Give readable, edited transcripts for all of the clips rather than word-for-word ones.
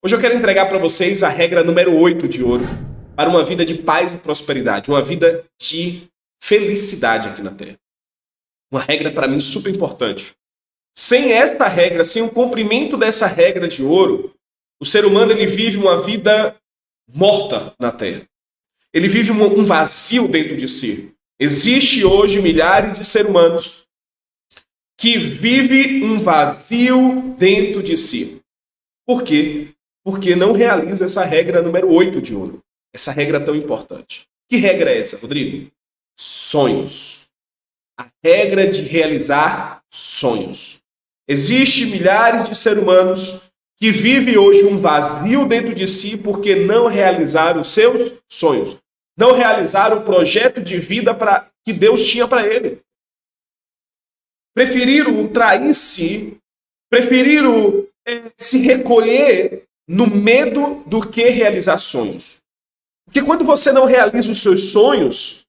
Hoje eu quero entregar para vocês a regra número 8 de ouro para uma vida de paz e prosperidade, uma vida de felicidade aqui na Terra. Uma regra para mim super importante. Sem esta regra, sem o cumprimento dessa regra de ouro, o ser humano ele vive uma vida morta na Terra. Ele vive um vazio dentro de si. Existe hoje milhares de seres humanos que vivem um vazio dentro de si. Por quê? Porque não realiza essa regra número 8 de ouro. Essa regra tão importante. Que regra é essa, Rodrigo? Sonhos. A regra de realizar sonhos. Existem milhares de seres humanos que vivem hoje um vazio dentro de si porque não realizaram os seus sonhos. Não realizaram o projeto de vida que Deus tinha para ele. Preferiram trair-se, preferiram se recolher no medo do que realizar sonhos. Porque quando você não realiza os seus sonhos,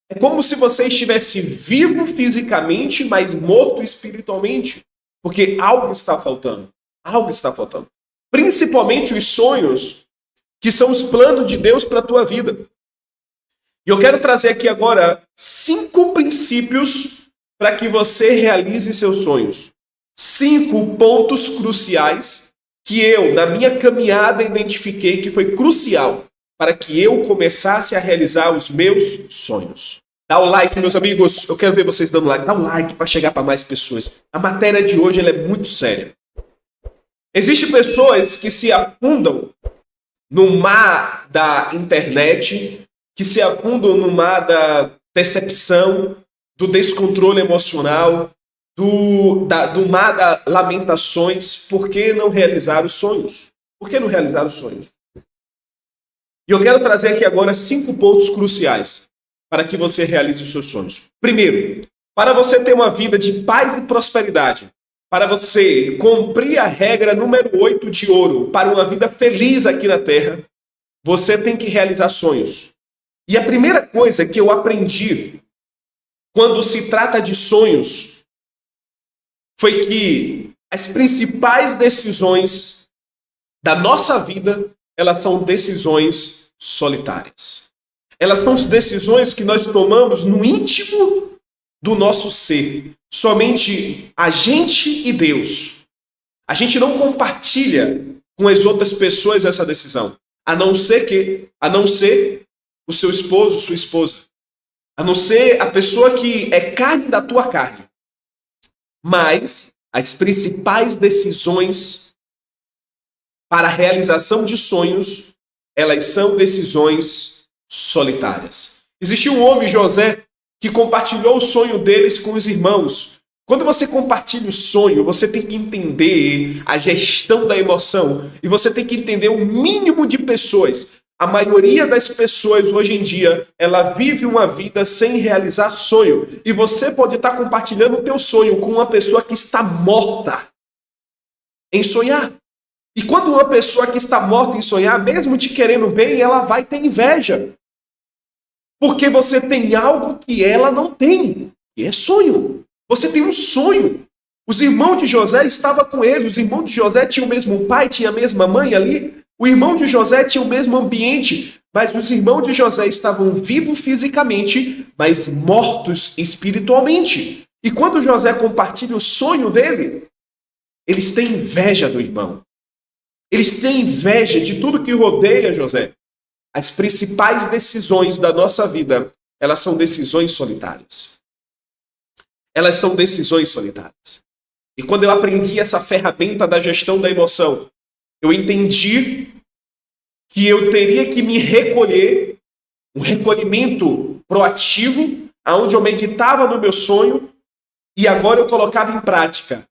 é como se você estivesse vivo fisicamente, mas morto espiritualmente. Porque algo está faltando. Algo está faltando. Principalmente os sonhos, que são os planos de Deus para a tua vida. E eu quero trazer aqui agora 5 princípios para que você realize seus sonhos. 5 pontos cruciais que eu, na minha caminhada, identifiquei que foi crucial para que eu começasse a realizar os meus sonhos. Dá o like, meus amigos. Eu quero ver vocês dando like. Dá o like para chegar para mais pessoas. A matéria de hoje ela é muito séria. Existem pessoas que se afundam no mar da internet, que se afundam no mar da decepção, do descontrole emocional, do mar das lamentações. Por que não realizar os sonhos? Por que não realizar os sonhos? E eu quero trazer aqui agora 5 pontos cruciais para que você realize os seus sonhos. Primeiro, para você ter uma vida de paz e prosperidade, para você cumprir a regra número 8 de ouro, para uma vida feliz aqui na Terra, você tem que realizar sonhos. E a primeira coisa que eu aprendi quando se trata de sonhos foi que as principais decisões da nossa vida, elas são decisões solitárias. Elas são as decisões que nós tomamos no íntimo do nosso ser. Somente a gente e Deus. A gente não compartilha com as outras pessoas essa decisão. A não ser o seu esposo, sua esposa. A não ser a pessoa que é carne da tua carne. Mas as principais decisões para a realização de sonhos, elas são decisões solitárias. Existiu um homem, José, que compartilhou o sonho deles com os irmãos. Quando você compartilha o sonho, você tem que entender a gestão da emoção e você tem que entender o mínimo de pessoas. A maioria das pessoas hoje em dia, ela vive uma vida sem realizar sonho. E você pode estar compartilhando o teu sonho com uma pessoa que está morta em sonhar. E quando uma pessoa que está morta em sonhar, mesmo te querendo bem, ela vai ter inveja. Porque você tem algo que ela não tem, que é sonho. Você tem um sonho. Os irmãos de José estavam com ele. Os irmãos de José tinham o mesmo pai, tinham a mesma mãe ali. O irmão de José tinha o mesmo ambiente. Mas os irmãos de José estavam vivos fisicamente, mas mortos espiritualmente. E quando José compartilha o sonho dele, eles têm inveja do irmão. Eles têm inveja de tudo que rodeia José. As principais decisões da nossa vida, elas são decisões solitárias. Elas são decisões solitárias. E quando eu aprendi essa ferramenta da gestão da emoção, eu entendi que eu teria que me recolher, um recolhimento proativo, onde eu meditava no meu sonho e agora eu colocava em prática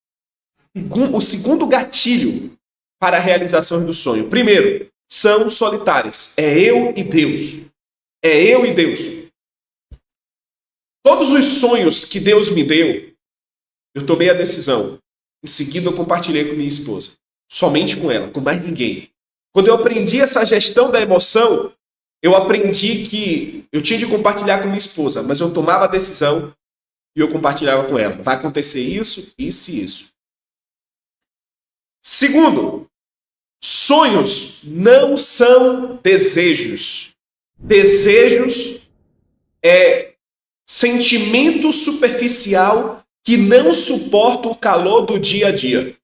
o segundo gatilho para a realização do sonho. Primeiro, são solitárias. É eu e Deus. É eu e Deus. Todos os sonhos que Deus me deu, eu tomei a decisão. Em seguida, eu compartilhei com minha esposa. Somente com ela, com mais ninguém. Quando eu aprendi essa gestão da emoção, eu aprendi que eu tinha de compartilhar com minha esposa, mas eu tomava a decisão e eu compartilhava com ela. Vai acontecer isso, isso e isso. Segundo, Sonhos não são desejos. Desejos é sentimento superficial que não suporta o calor do dia a dia,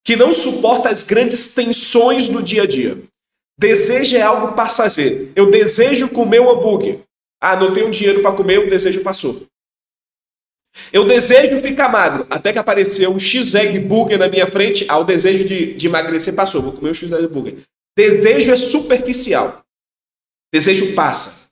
que não suporta as grandes tensões do dia a dia. Desejo é algo passageiro. Eu desejo comer um hambúrguer. Ah, não tenho dinheiro para comer, o desejo passou. Eu desejo ficar magro, até que apareceu um X-Egg Burger na minha frente. Ah, o desejo de emagrecer passou, vou comer um X-Egg Burger. Desejo é superficial. Desejo passa.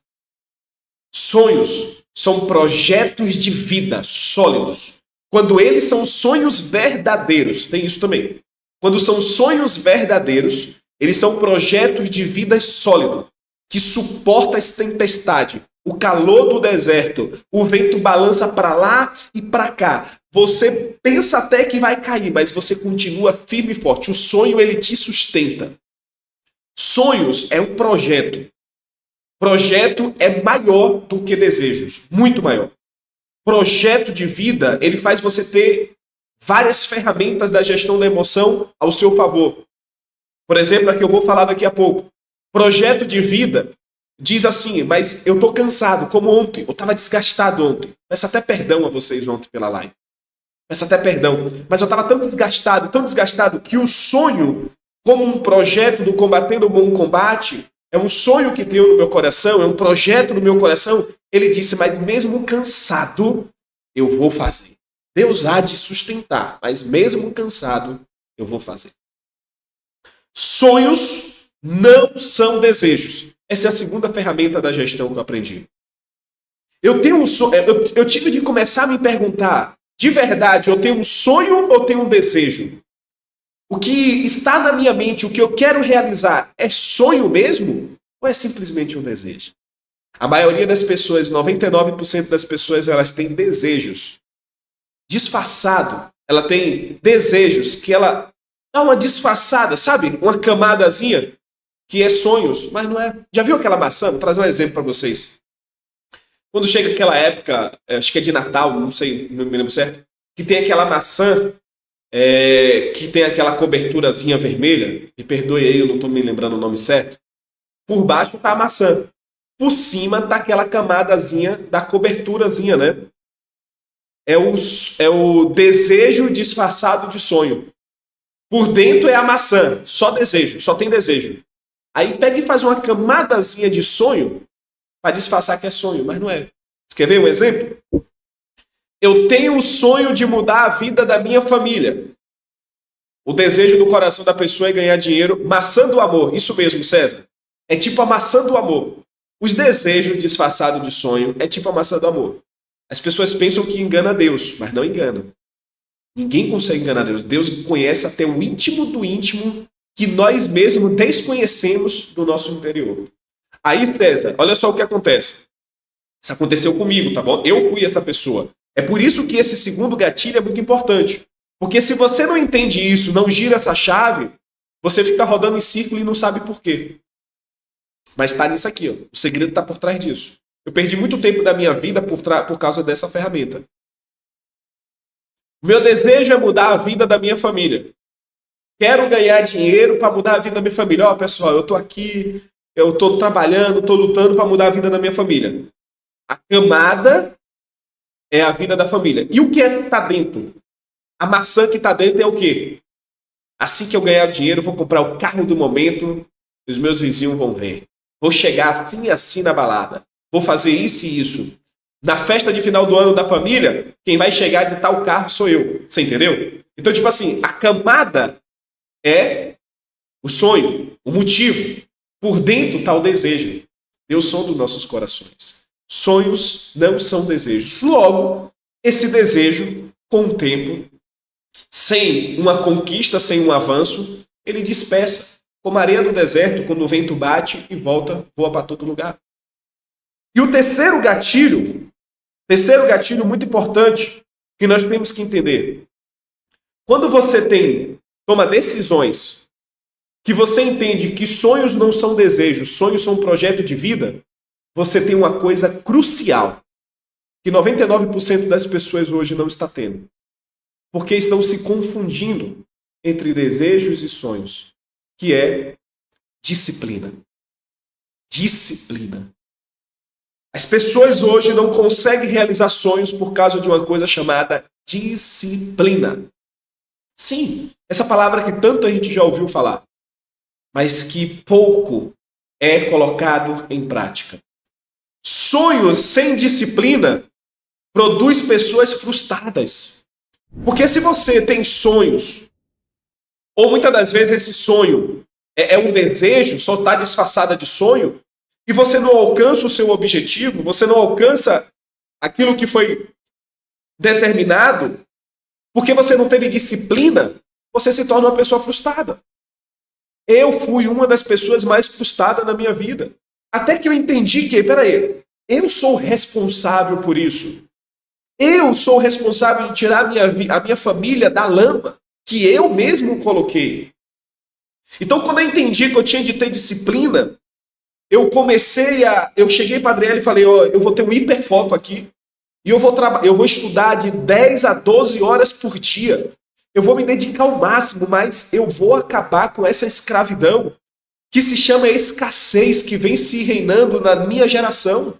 Sonhos são projetos de vida sólidos. Quando eles são sonhos verdadeiros, tem isso também. Quando são sonhos verdadeiros, eles são projetos de vida sólido, que suporta as tempestades, o calor do deserto, o vento balança para lá e para cá. Você pensa até que vai cair, mas você continua firme e forte. O sonho, ele te sustenta. Sonhos é um projeto. Projeto é maior do que desejos, muito maior. Projeto de vida, ele faz você ter várias ferramentas da gestão da emoção ao seu favor. Por exemplo, a que eu vou falar daqui a pouco. Projeto de vida diz assim, mas eu tô cansado, como ontem. Eu estava desgastado ontem. Peço até perdão a vocês ontem pela live. Peço até perdão. Mas eu estava tão desgastado, que o sonho, como um projeto do Combatendo o Bom Combate, é um sonho que tenho no meu coração, é um projeto no meu coração. Ele disse, mas mesmo cansado, eu vou fazer. Deus há de sustentar, mas mesmo cansado, eu vou fazer. Sonhos não são desejos. Essa é a segunda ferramenta da gestão que eu aprendi. Eu tive de começar a me perguntar, de verdade, eu tenho um sonho ou tenho um desejo? O que está na minha mente, o que eu quero realizar, é sonho mesmo? Ou é simplesmente um desejo? A maioria das pessoas, 99% das pessoas, elas têm desejos. Disfarçado. Ela tem desejos que ela dá uma disfarçada, sabe? Uma camadazinha que é sonhos, mas não é. Já viu aquela maçã? Vou trazer um exemplo para vocês. Quando chega aquela época, acho que é de Natal, não sei, não me lembro certo, que tem aquela maçã que tem aquela coberturazinha vermelha, me perdoe aí, eu não estou me lembrando o nome certo. Por baixo está a maçã. Por cima está aquela camadazinha da coberturazinha, né? É o desejo disfarçado de sonho. Por dentro é a maçã, só desejo, só tem desejo. Aí pega e faz uma camadazinha de sonho para disfarçar que é sonho, mas não é. Você quer ver um exemplo? Eu tenho o sonho de mudar a vida da minha família. O desejo do coração da pessoa é ganhar dinheiro. Maçã do amor, isso mesmo, César. É tipo a maçã do amor. Os desejos disfarçados de sonho é tipo a maçã do amor. As pessoas pensam que engana Deus, mas não engana. Ninguém consegue enganar Deus. Deus conhece até o íntimo do íntimo que nós mesmos desconhecemos do nosso interior. Aí, César, olha só o que acontece. Isso aconteceu comigo, tá bom? Eu fui essa pessoa. É por isso que esse segundo gatilho é muito importante. Porque se você não entende isso, não gira essa chave, você fica rodando em círculo e não sabe por quê. Mas está nisso aqui, ó. O segredo está por trás disso. Eu perdi muito tempo da minha vida por causa dessa ferramenta. O meu desejo é mudar a vida da minha família. Quero ganhar dinheiro para mudar a vida da minha família. Ó, pessoal, eu estou aqui, eu estou trabalhando, estou lutando para mudar a vida da minha família. A camada é a vida da família. E o que está dentro? A maçã que está dentro é o quê? Assim que eu ganhar dinheiro, eu vou comprar o carro do momento, os meus vizinhos vão ver. Vou chegar assim e assim na balada. Vou fazer isso e isso. Na festa de final do ano da família, quem vai chegar de tal carro sou eu. Você entendeu? Então, tipo assim, a camada é o sonho, o motivo. Por dentro está o desejo. Deus sonda os nossos corações. Sonhos não são desejos. Logo, esse desejo, com o tempo, sem uma conquista, sem um avanço, ele dispersa. Como a areia do deserto, quando o vento bate e volta, voa para todo lugar. E o terceiro gatilho muito importante que nós temos que entender. Quando você toma decisões que você entende que sonhos não são desejos, sonhos são um projeto de vida, você tem uma coisa crucial que 99% das pessoas hoje não está tendo. Porque estão se confundindo entre desejos e sonhos. que é disciplina. Disciplina. As pessoas hoje não conseguem realizar sonhos por causa de uma coisa chamada disciplina. Sim, essa palavra que tanto a gente já ouviu falar, mas que pouco é colocado em prática. Sonhos sem disciplina produz pessoas frustradas. Porque se você tem sonhos, ou muitas das vezes esse sonho é um desejo, só está disfarçada de sonho, e você não alcança o seu objetivo, você não alcança aquilo que foi determinado, porque você não teve disciplina, você se torna uma pessoa frustrada. Eu fui uma das pessoas mais frustradas na minha vida. Até que eu entendi que, peraí, eu sou responsável por isso. Eu sou responsável de tirar a minha família da lama que eu mesmo coloquei. Então, quando eu entendi que eu tinha de ter disciplina, eu cheguei para a Adriele e falei, eu vou ter um hiperfoco aqui, e eu vou estudar de 10 a 12 horas por dia. Eu vou me dedicar ao máximo, mas eu vou acabar com essa escravidão que se chama escassez, que vem se reinando na minha geração.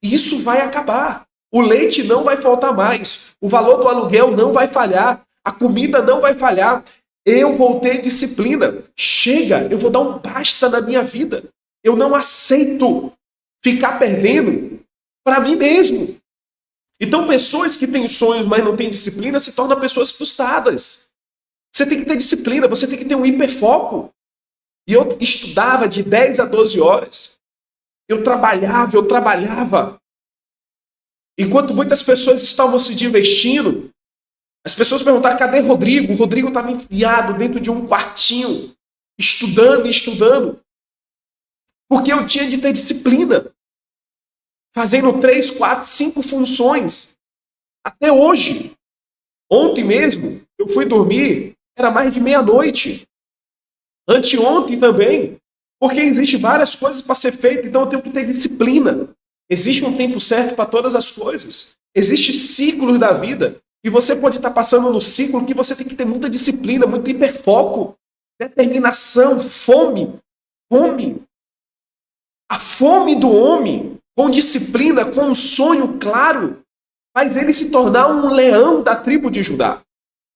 E isso vai acabar. O leite não vai faltar mais. O valor do aluguel não vai falhar. A comida não vai falhar. Eu vou ter disciplina. Chega, eu vou dar um basta na minha vida. Eu não aceito ficar perdendo para mim mesmo. Então, pessoas que têm sonhos, mas não têm disciplina, se tornam pessoas frustradas. Você tem que ter disciplina, você tem que ter um hiperfoco. E eu estudava de 10 a 12 horas. Eu trabalhava. Enquanto muitas pessoas estavam se divertindo, as pessoas perguntavam, cadê Rodrigo? O Rodrigo estava enfiado dentro de um quartinho, estudando. Porque eu tinha de ter disciplina. Fazendo 3, 4, 5 funções. Até hoje. Ontem mesmo, eu fui dormir, era mais de meia-noite. Anteontem também. Porque existem várias coisas para ser feitas, então eu tenho que ter disciplina. Existe um tempo certo para todas as coisas. Existem ciclos da vida. E você pode estar passando no ciclo que você tem que ter muita disciplina, muito hiperfoco, determinação, fome. A fome do homem, com disciplina, com um sonho claro, faz ele se tornar um leão da tribo de Judá.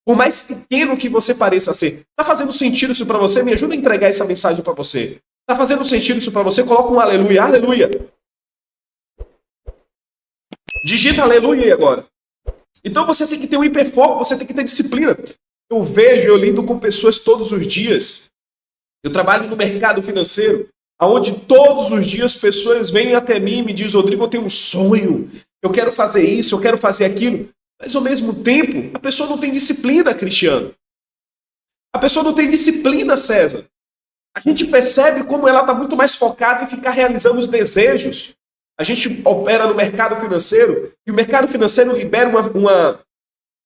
Por mais pequeno que você pareça ser. Está fazendo sentido isso para você? Me ajuda a entregar essa mensagem para você. Está fazendo sentido isso para você? Coloca um aleluia, aleluia. Digita aleluia aí agora. Então você tem que ter um hiperfoco, você tem que ter disciplina. Eu lido com pessoas todos os dias. Eu trabalho no mercado financeiro, onde todos os dias pessoas vêm até mim e me dizem, Rodrigo, eu tenho um sonho, eu quero fazer isso, eu quero fazer aquilo. Mas ao mesmo tempo, a pessoa não tem disciplina, Cristiano. A pessoa não tem disciplina, César. A gente percebe como ela está muito mais focada em ficar realizando os desejos. A gente opera no mercado financeiro e o mercado financeiro libera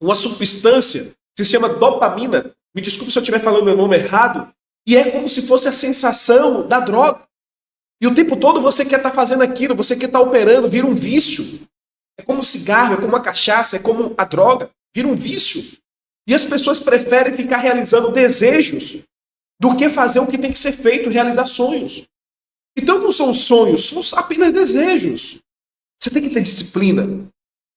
uma substância que se chama dopamina. Me desculpe se eu estiver falando o nome errado. E é como se fosse a sensação da droga. E o tempo todo você quer estar fazendo aquilo, você quer estar operando, vira um vício. É como o cigarro, é como a cachaça, é como a droga, vira um vício. E as pessoas preferem ficar realizando desejos do que fazer o que tem que ser feito, realizar sonhos. Então não são sonhos, são apenas desejos. Você tem que ter disciplina.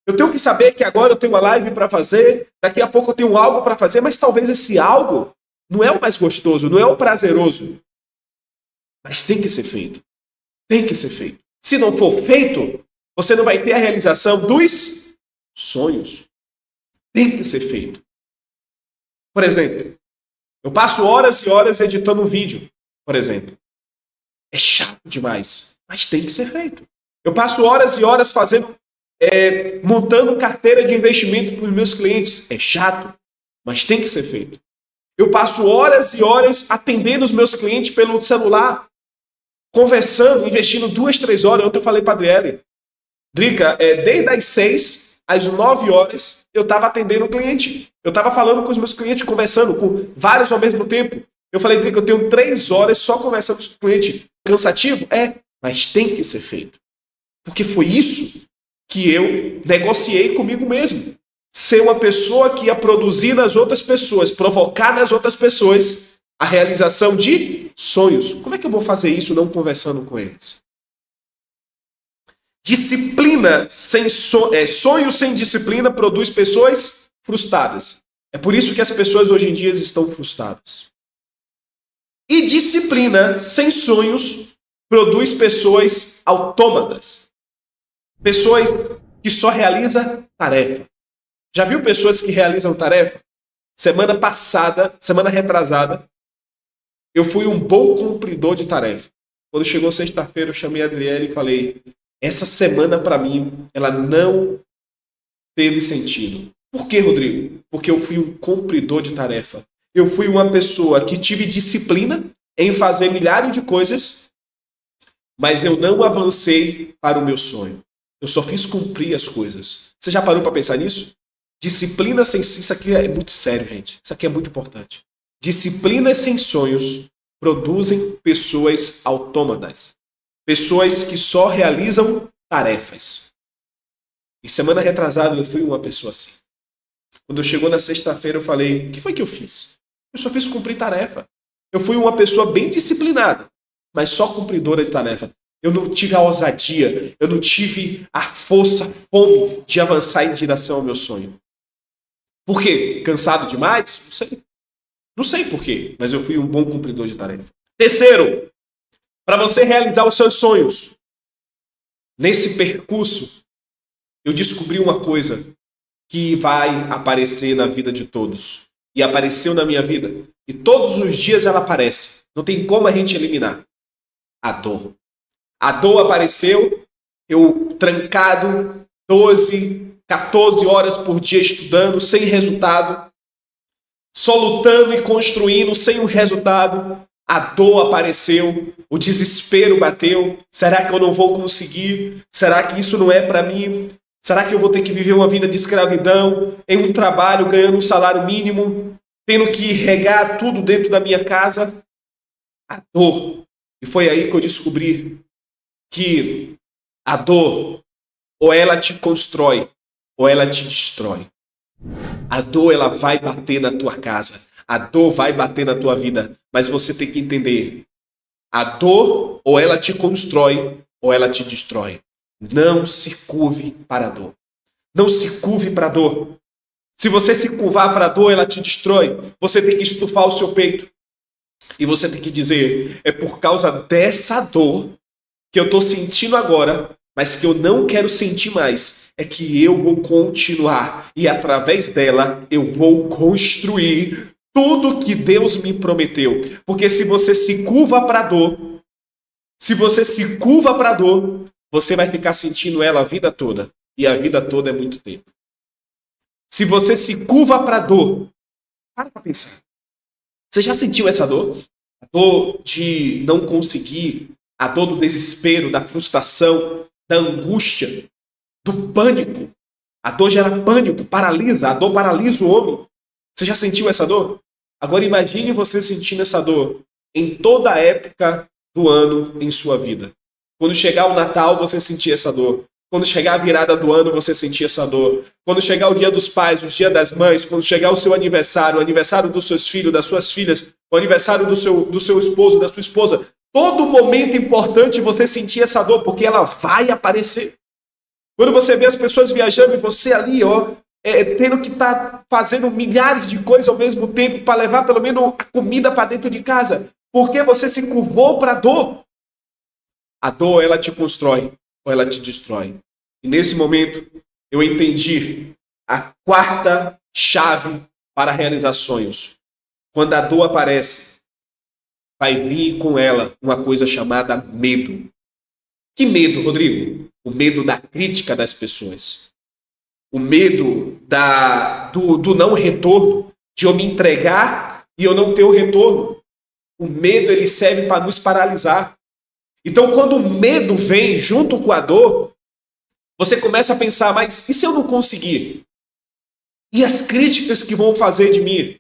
Eu tenho que saber que agora eu tenho uma live para fazer, daqui a pouco eu tenho algo para fazer, mas talvez esse algo não é o mais gostoso, não é o prazeroso. Mas tem que ser feito. Tem que ser feito. Se não for feito, você não vai ter a realização dos sonhos. Tem que ser feito. Por exemplo, eu passo horas e horas editando um vídeo, por exemplo. É chato demais, mas tem que ser feito. Eu passo horas e horas montando carteira de investimento para os meus clientes. É chato, mas tem que ser feito. Eu passo horas e horas atendendo os meus clientes pelo celular, conversando, investindo 2, 3 horas. Ontem eu falei para a Adriele, Drica, desde as 6 às 9 horas, eu estava atendendo o cliente. Eu estava falando com os meus clientes, conversando com vários ao mesmo tempo. Eu falei, Drica, eu tenho 3 horas só conversando com o cliente. Cansativo? Mas tem que ser feito. Porque foi isso que eu negociei comigo mesmo. Ser uma pessoa que ia produzir nas outras pessoas, provocar nas outras pessoas a realização de sonhos. Como é que eu vou fazer isso não conversando com eles? Disciplina sem sonho sem disciplina produz pessoas frustradas. É por isso que as pessoas hoje em dia estão frustradas. E disciplina sem sonhos produz pessoas autômatas. Pessoas que só realizam tarefa. Já viu pessoas que realizam tarefa? Semana retrasada, eu fui um bom cumpridor de tarefa. Quando chegou sexta-feira, eu chamei a Adriele e falei, essa semana para mim, ela não teve sentido. Por quê, Rodrigo? Porque eu fui um cumpridor de tarefa. Eu fui uma pessoa que tive disciplina em fazer milhares de coisas, mas eu não avancei para o meu sonho. Eu só fiz cumprir as coisas. Você já parou para pensar nisso? Disciplina sem... Isso aqui é muito sério, gente. Isso aqui é muito importante. Disciplinas sem sonhos produzem pessoas autômatas. Pessoas que só realizam tarefas. E semana retrasada eu fui uma pessoa assim. Quando chegou na sexta-feira eu falei, o que foi que eu fiz? Eu só fiz cumprir tarefa. Eu fui uma pessoa bem disciplinada, mas só cumpridora de tarefa. Eu não tive a ousadia, eu não tive a força, a fome de avançar em direção ao meu sonho. Por quê? Cansado demais? Não sei. Não sei por quê, mas eu fui um bom cumpridor de tarefa. Terceiro, para você realizar os seus sonhos, nesse percurso, eu descobri uma coisa que vai aparecer na vida de todos. E apareceu na minha vida. E todos os dias ela aparece. Não tem como a gente eliminar. A dor. A dor apareceu, eu trancado 12, 14 horas por dia estudando, sem resultado. Só lutando e construindo, sem um resultado. A dor apareceu, o desespero bateu. Será que eu não vou conseguir? Será que isso não é para mim? Será que eu vou ter que viver uma vida de escravidão, em um trabalho, ganhando um salário mínimo, tendo que regar tudo dentro da minha casa? A dor. E foi aí que eu descobri que a dor, ou ela te constrói, ou ela te destrói. A dor, ela vai bater na tua casa. A dor vai bater na tua vida. Mas você tem que entender. A dor, ou ela te constrói, ou ela te destrói. Não se curve para a dor. Não se curve para a dor. Se você se curvar para a dor, ela te destrói. Você tem que estufar o seu peito. E você tem que dizer, é por causa dessa dor que eu estou sentindo agora, mas que eu não quero sentir mais, é que eu vou continuar. E através dela, eu vou construir tudo que Deus me prometeu. Porque se você se curva para a dor, você vai ficar sentindo ela a vida toda. E a vida toda é muito tempo. Se você se curva para a dor, para pensar. Você já sentiu essa dor? A dor de não conseguir, a dor do desespero, da frustração, da angústia, do pânico. A dor gera pânico, paralisa, a dor paralisa o homem. Você já sentiu essa dor? Agora imagine você sentindo essa dor em toda a época do ano em sua vida. Quando chegar o Natal, você sentir essa dor. Quando chegar a virada do ano, você sentir essa dor. Quando chegar o dia dos pais, o dia das mães, quando chegar o seu aniversário, o aniversário dos seus filhos, das suas filhas, o aniversário do seu esposo, da sua esposa, todo momento importante você sentir essa dor, porque ela vai aparecer. Quando você vê as pessoas viajando e você ali, tendo que estar fazendo milhares de coisas ao mesmo tempo para levar pelo menos a comida para dentro de casa, porque você se curvou para a dor. A dor, ela te constrói ou ela te destrói. E nesse momento, eu entendi a quarta chave para realizar sonhos. Quando a dor aparece, vai vir com ela uma coisa chamada medo. Que medo, Rodrigo? O medo da crítica das pessoas. O medo do não retorno, de eu me entregar e eu não ter o retorno. O medo, ele serve para nos paralisar. Então, quando o medo vem junto com a dor, você começa a pensar, mas e se eu não conseguir? E as críticas que vão fazer de mim?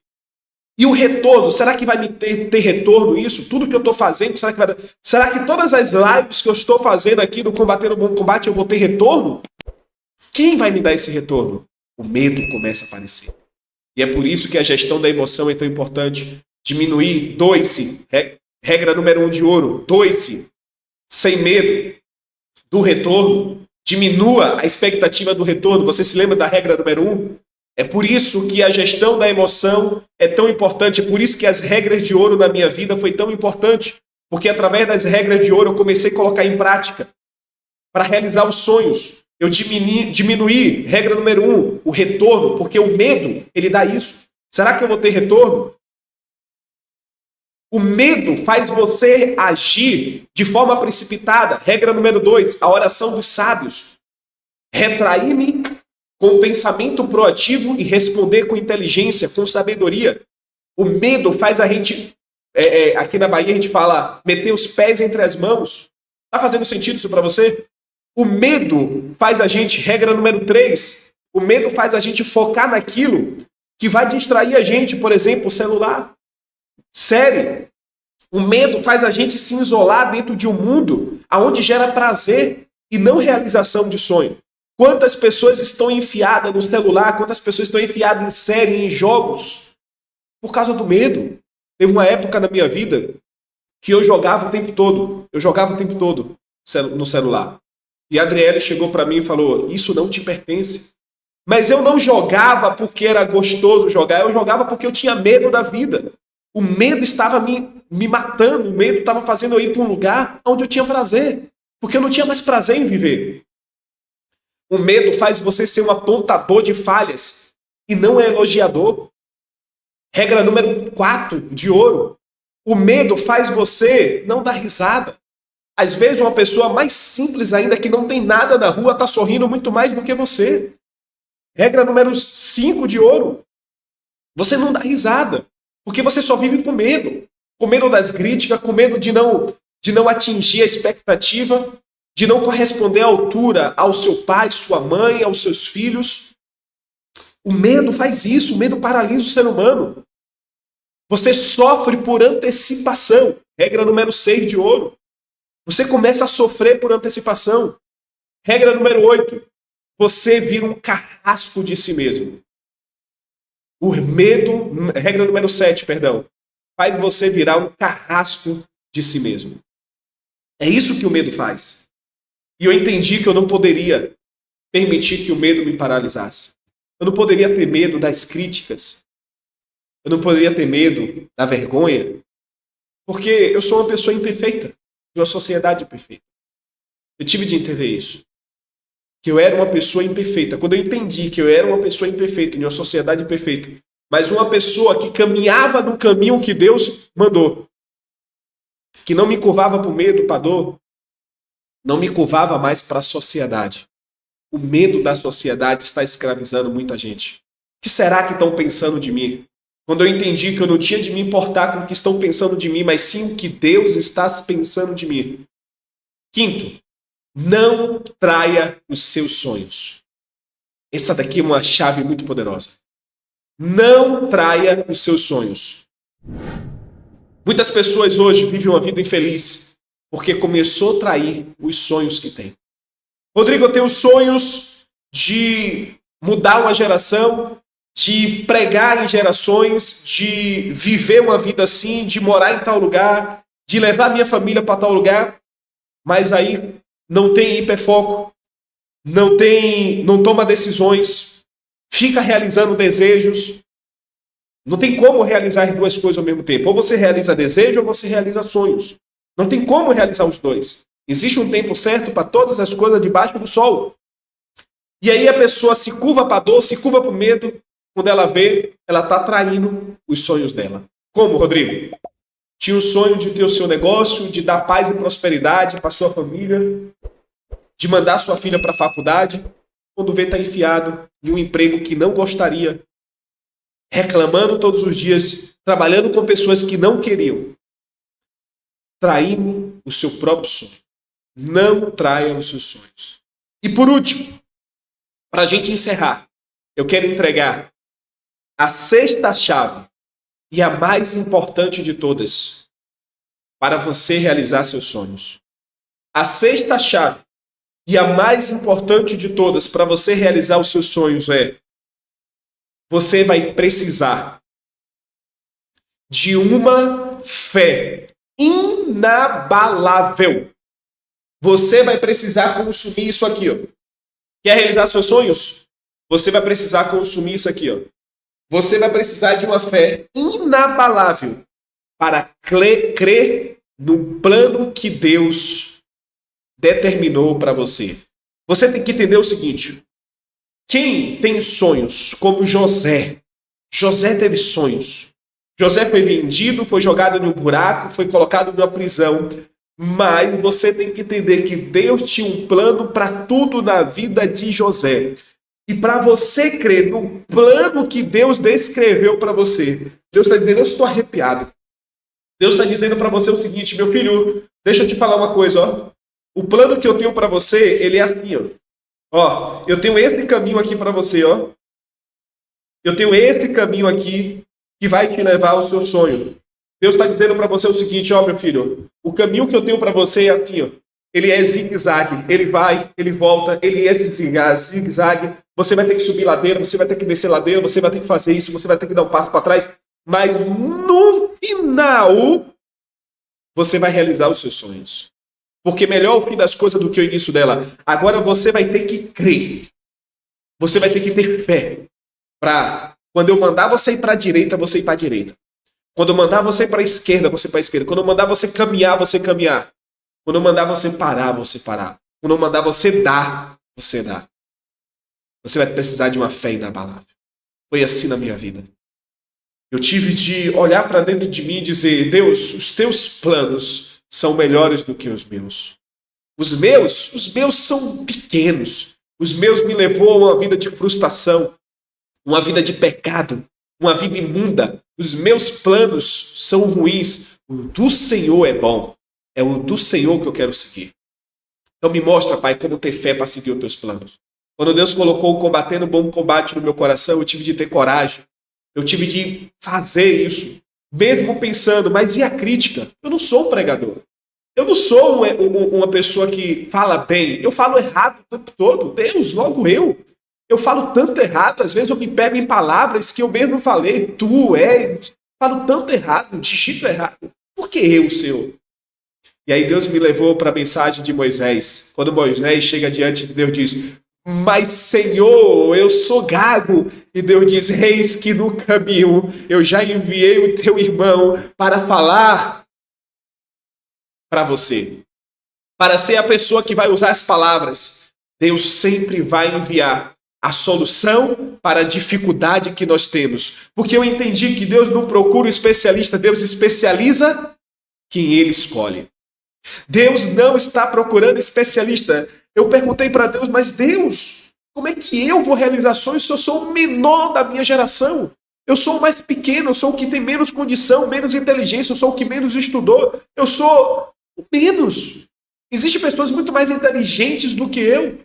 E o retorno, será que vai me ter retorno isso? Tudo que eu estou fazendo, será que todas as lives que eu estou fazendo aqui do Combater o Bom Combate eu vou ter retorno? Quem vai me dar esse retorno? O medo começa a aparecer. E é por isso que a gestão da emoção é tão importante. diminuir, doe-se. Regra número 1 de ouro, doe-se sem medo do retorno. Diminua a expectativa do retorno. Você se lembra da regra número 1? É por isso que a gestão da emoção é tão importante. É por isso que as regras de ouro na minha vida foi tão importante. Porque através das regras de ouro eu comecei a colocar em prática para realizar os sonhos. Eu diminuí, regra número 1, o retorno, porque o medo, ele dá isso. Será que eu vou ter retorno? O medo faz você agir de forma precipitada. Regra número 2, a oração dos sábios. Retrair-me com pensamento proativo e responder com inteligência, com sabedoria. O medo faz a gente, aqui na Bahia a gente fala, meter os pés entre as mãos. Está fazendo sentido isso para você? O medo faz a gente, regra número 3, o medo faz a gente focar naquilo que vai distrair a gente, por exemplo, o celular, série. O medo faz a gente se isolar dentro de um mundo onde gera prazer e não realização de sonho. Quantas pessoas estão enfiadas no celular, quantas pessoas estão enfiadas em série, em jogos, por causa do medo. Teve uma época na minha vida que eu jogava o tempo todo no celular. E a Adriele chegou para mim e falou, isso não te pertence. Mas eu não jogava porque era gostoso jogar, eu jogava porque eu tinha medo da vida. O medo estava me matando, o medo estava fazendo eu ir para um lugar onde eu tinha prazer. Porque eu não tinha mais prazer em viver. O medo faz você ser um apontador de falhas e não é elogiador. Regra número 4 de ouro. O medo faz você não dar risada. Às vezes uma pessoa mais simples ainda, que não tem nada na rua, está sorrindo muito mais do que você. Regra número 5 de ouro. Você não dá risada, porque você só vive com medo. Com medo das críticas, com medo de não atingir a expectativa, de não corresponder à altura ao seu pai, sua mãe, aos seus filhos. O medo faz isso, o medo paralisa o ser humano. Você sofre por antecipação. Regra número 6 de ouro. Você começa a sofrer por antecipação. Regra número 8. Você vira um carrasco de si mesmo. O medo, regra número 7, perdão, faz você virar um carrasco de si mesmo. É isso que o medo faz. E eu entendi que eu não poderia permitir que o medo me paralisasse. Eu não poderia ter medo das críticas. Eu não poderia ter medo da vergonha. Porque eu sou uma pessoa imperfeita, de uma sociedade imperfeita. Eu tive de entender isso. Que eu era uma pessoa imperfeita. Quando eu entendi que eu era uma pessoa imperfeita, em uma sociedade imperfeita, mas uma pessoa que caminhava no caminho que Deus mandou, que não me curvava para o medo, para a dor, não me curvava mais para a sociedade. O medo da sociedade está escravizando muita gente. O que será que estão pensando de mim? Quando eu entendi que eu não tinha de me importar com o que estão pensando de mim, mas sim o que Deus está pensando de mim. Quinto, não traia os seus sonhos. Essa daqui é uma chave muito poderosa. Não traia os seus sonhos. Muitas pessoas hoje vivem uma vida infeliz porque começou a trair os sonhos que tem. Rodrigo, eu tenho sonhos de mudar uma geração, de pregar em gerações, de viver uma vida assim, de morar em tal lugar, de levar minha família para tal lugar, mas aí não tem hiperfoco, não toma decisões, fica realizando desejos. Não tem como realizar as duas coisas ao mesmo tempo. Ou você realiza desejo ou você realiza sonhos. Não tem como realizar os dois. Existe um tempo certo para todas as coisas debaixo do sol. E aí a pessoa se curva para a dor, se curva para o medo. Quando ela vê, ela está traindo os sonhos dela. Como, Rodrigo? Tinha o sonho de ter o seu negócio, de dar paz e prosperidade para sua família, de mandar sua filha para a faculdade. Quando vê, está enfiado em um emprego que não gostaria, reclamando todos os dias, trabalhando com pessoas que não queriam, traindo o seu próprio sonho. Não traia os seus sonhos. E por último, para a gente encerrar, eu quero entregar a sexta chave e a mais importante de todas para você realizar seus sonhos. A sexta chave e a mais importante de todas para você realizar os seus sonhos é: você vai precisar de uma fé inabalável. Você vai precisar consumir isso aqui, ó. Quer realizar seus sonhos? Você vai precisar consumir isso aqui, ó. Você vai precisar de uma fé inabalável para crer no plano que Deus determinou para você. Você tem que entender o seguinte: quem tem sonhos, como José teve sonhos. José foi vendido, foi jogado em um buraco, foi colocado numa prisão. Mas você tem que entender que Deus tinha um plano para tudo na vida de José. E para você crer no plano que Deus descreveu para você, Deus está dizendo, eu estou arrepiado. Deus está dizendo para você o seguinte: meu filho, deixa eu te falar uma coisa, ó. O plano que eu tenho para você, ele é assim, ó. Ó, eu tenho esse caminho aqui para você, ó. Eu tenho esse caminho aqui que vai te levar ao seu sonho. Deus está dizendo para você o seguinte, ó, meu filho, o caminho que eu tenho para você é assim, ó. Ele é zigue-zague, ele vai, ele volta, ele é zigue-zague. Você vai ter que subir ladeira, você vai ter que descer ladeira, você vai ter que fazer isso, você vai ter que dar um passo para trás. Mas no final, você vai realizar os seus sonhos. Porque melhor o fim das coisas do que o início dela. Agora você vai ter que crer. Você vai ter que ter fé. Para quando eu mandar você ir para a direita, você ir para a direita. Quando eu mandar você para a esquerda, você para a esquerda. Quando eu mandar você caminhar, você caminhar. Quando eu mandar você parar, você parar. Quando eu mandar você dar, você dá. Você vai precisar de uma fé inabalável. Foi assim na minha vida. Eu tive de olhar para dentro de mim e dizer, Deus, os teus planos são melhores do que os meus. Os meus são pequenos. Os meus me levou a uma vida de frustração, uma vida de pecado, uma vida imunda. Os meus planos são ruins. O do Senhor é bom. É o do Senhor que eu quero seguir. Então me mostra, Pai, como ter fé para seguir os teus planos. Quando Deus colocou o combatendo o bom combate no meu coração, eu tive de ter coragem. Eu tive de fazer isso. Mesmo pensando, mas e a crítica? Eu não sou um pregador. Eu não sou uma pessoa que fala bem. Eu falo errado o tempo todo. Deus, logo eu. Eu falo tanto errado. Às vezes eu me pego em palavras que eu mesmo falei. Tu, falo tanto errado, digito errado. Por que eu, Senhor? E aí Deus me levou para a mensagem de Moisés. Quando Moisés chega diante de Deus, diz, mas Senhor, eu sou gago. E Deus diz, eis que no caminho eu já enviei o teu irmão para falar para você. Para ser a pessoa que vai usar as palavras. Deus sempre vai enviar a solução para a dificuldade que nós temos. Porque eu entendi que Deus não procura um especialista, Deus especializa quem Ele escolhe. Deus não está procurando especialista. Eu perguntei para Deus, mas Deus, como é que eu vou realizar sonhos se eu sou o menor da minha geração? Eu sou o mais pequeno, eu sou o que tem menos condição, menos inteligência, eu sou o que menos estudou, eu sou o menos. Existem pessoas muito mais inteligentes do que eu.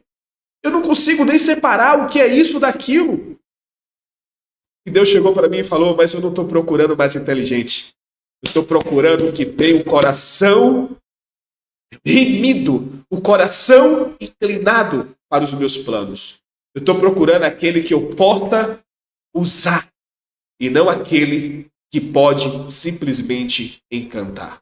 Eu não consigo nem separar o que é isso daquilo. E Deus chegou para mim e falou, mas eu não estou procurando mais inteligente. Eu estou procurando o que tem o coração remido, o coração inclinado para os meus planos. Eu estou procurando aquele que eu possa usar e não aquele que pode simplesmente encantar.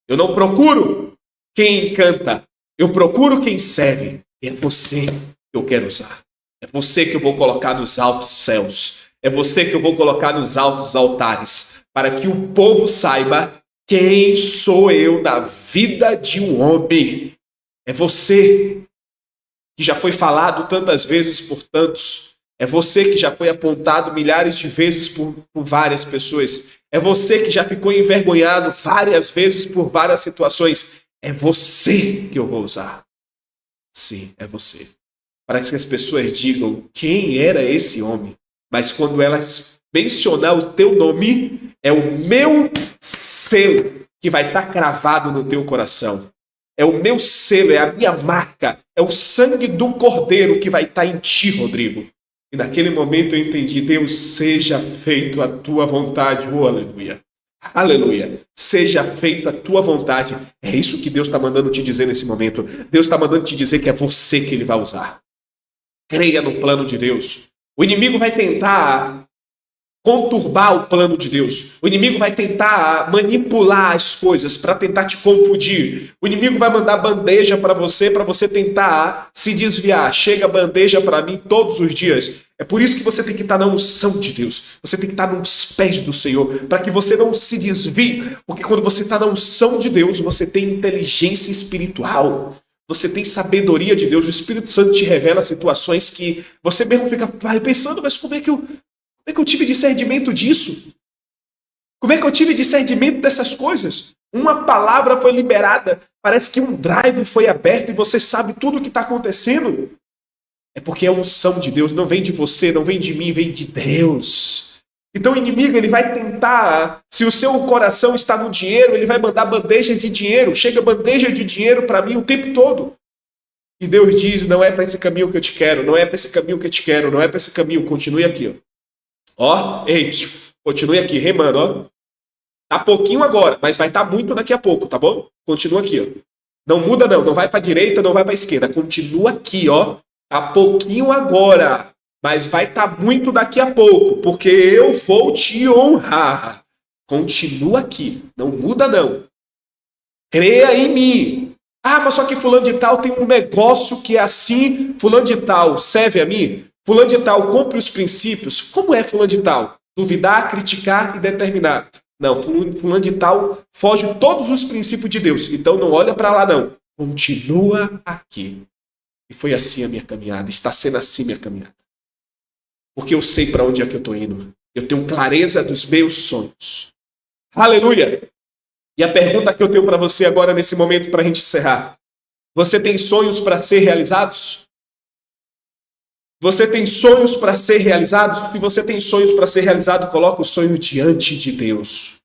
Eu não procuro quem encanta, eu procuro quem serve. E é você que eu quero usar. É você que eu vou colocar nos altos céus. É você que eu vou colocar nos altos altares, para que o povo saiba quem sou eu na vida de um homem. É você que já foi falado tantas vezes por tantos. É você que já foi apontado milhares de vezes por várias pessoas. É você que já ficou envergonhado várias vezes por várias situações. É você que eu vou usar. Sim, é você. Para que as pessoas digam quem era esse homem. Mas quando elas mencionar o teu nome, é o meu selo que vai estar cravado no teu coração. É o meu selo, é a minha marca. É o sangue do Cordeiro que vai estar em ti, Rodrigo. E naquele momento eu entendi, Deus, seja feito a tua vontade. Oh, aleluia. Aleluia. Seja feita a tua vontade. É isso que Deus está mandando te dizer nesse momento. Deus está mandando te dizer que é você que Ele vai usar. Creia no plano de Deus. O inimigo vai tentar conturbar o plano de Deus. O inimigo vai tentar manipular as coisas para tentar te confundir. O inimigo vai mandar bandeja para você tentar se desviar. Chega bandeja para mim todos os dias. É por isso que você tem que estar na unção de Deus. Você tem que estar nos pés do Senhor, para que você não se desvie. Porque quando você está na unção de Deus, você tem inteligência espiritual. Você tem sabedoria de Deus. O Espírito Santo te revela situações que você mesmo fica pensando, mas como é que eu tive discernimento disso? Como é que eu tive discernimento dessas coisas? Uma palavra foi liberada, parece que um drive foi aberto e você sabe tudo o que está acontecendo. É porque a unção de Deus não vem de você, não vem de mim, vem de Deus. Então o inimigo ele vai tentar, se o seu coração está no dinheiro, ele vai mandar bandejas de dinheiro. Chega bandeja de dinheiro para mim o tempo todo. E Deus diz, não é para esse caminho que eu te quero, não é para esse caminho que eu te quero, não é para esse caminho, continue aqui, ó. Ei, continue aqui, remando, ó. Tá pouquinho agora, mas vai estar muito daqui a pouco, tá bom? Continua aqui, ó. Não muda não vai para direita, não vai para esquerda. Continua aqui, ó. Tá pouquinho agora, mas vai estar muito daqui a pouco, porque eu vou te honrar. Continua aqui, não muda não. Creia em mim. Mas só que fulano de tal tem um negócio que é assim, fulano de tal serve a mim? Fulano de tal cumpre os princípios. Como é fulano de tal? Duvidar, criticar e determinar. Não, fulano de tal foge todos os princípios de Deus. Então não olha para lá não. Continua aqui. E foi assim a minha caminhada. Está sendo assim minha caminhada. Porque eu sei para onde é que eu estou indo. Eu tenho clareza dos meus sonhos. Aleluia! E a pergunta que eu tenho para você agora nesse momento para a gente encerrar. Você tem sonhos para ser realizados? Você tem sonhos para ser realizados? Se você tem sonhos para ser realizado, coloca o sonho diante de Deus.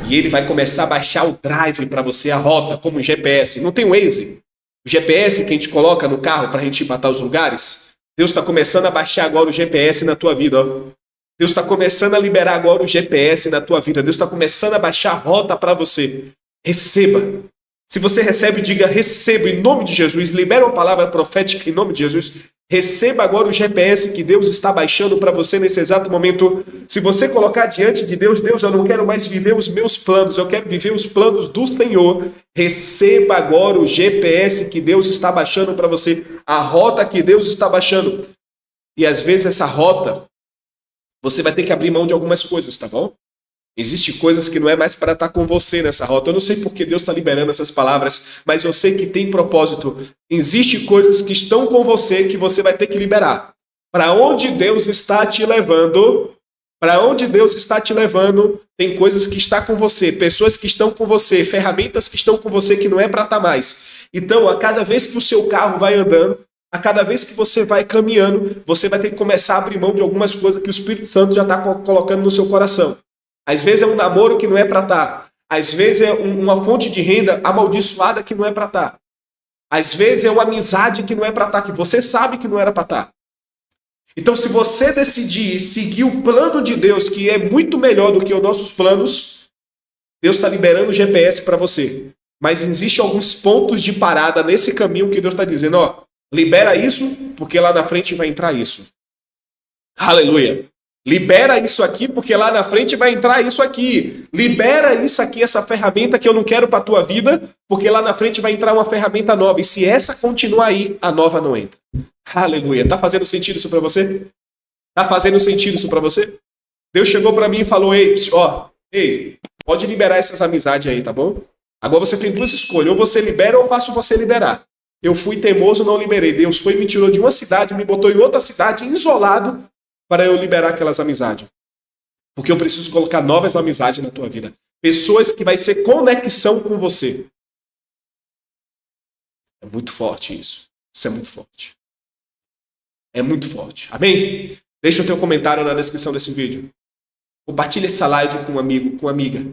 E ele vai começar a baixar o drive para você, a rota, como o GPS. Não tem o Waze? O GPS que a gente coloca no carro para a gente matar os lugares? Deus está começando a baixar agora o GPS na tua vida. Ó. Deus está começando a liberar agora o GPS na tua vida. Deus está começando a baixar a rota para você. Receba. Se você recebe, diga receba em nome de Jesus. Libera uma palavra profética em nome de Jesus. Receba agora o GPS que Deus está baixando para você nesse exato momento. Se você colocar diante de Deus, Deus, eu não quero mais viver os meus planos, eu quero viver os planos do Senhor. Receba agora o GPS que Deus está baixando para você, a rota que Deus está baixando. E às vezes essa rota, você vai ter que abrir mão de algumas coisas, tá bom? Existem coisas que não é mais para estar com você nessa rota. Eu não sei porque Deus está liberando essas palavras, mas eu sei que tem propósito. Existem coisas que estão com você que você vai ter que liberar. Para onde Deus está te levando, tem coisas que estão com você, pessoas que estão com você, ferramentas que estão com você que não é para estar mais. Então, a cada vez que o seu carro vai andando, a cada vez que você vai caminhando, você vai ter que começar a abrir mão de algumas coisas que o Espírito Santo já está colocando no seu coração. Às vezes é um namoro que não é para estar. Às vezes é uma fonte de renda amaldiçoada que não é para estar. Às vezes é uma amizade que não é para estar, que você sabe que não era para estar. Então, se você decidir seguir o plano de Deus, que é muito melhor do que os nossos planos, Deus está liberando o GPS para você. Mas existem alguns pontos de parada nesse caminho que Deus está dizendo, ó, libera isso, porque lá na frente vai entrar isso. Aleluia! Libera isso aqui, porque lá na frente vai entrar isso aqui. Libera isso aqui, essa ferramenta que eu não quero para a tua vida, porque lá na frente vai entrar uma ferramenta nova. E se essa continuar aí, a nova não entra. Aleluia. Tá fazendo sentido isso para você? Tá fazendo sentido isso para você? Deus chegou para mim e falou, ei, pode liberar essas amizades aí, tá bom? Agora você tem duas escolhas. Ou você libera ou eu faço você liberar. Eu fui teimoso, não liberei. Deus foi e me tirou de uma cidade, me botou em outra cidade, isolado, para eu liberar aquelas amizades. Porque eu preciso colocar novas amizades na tua vida. Pessoas que vai ser conexão com você. É muito forte isso. Isso é muito forte. É muito forte. Amém? Deixa o teu comentário na descrição desse vídeo. Compartilhe essa live com um amigo, com uma amiga.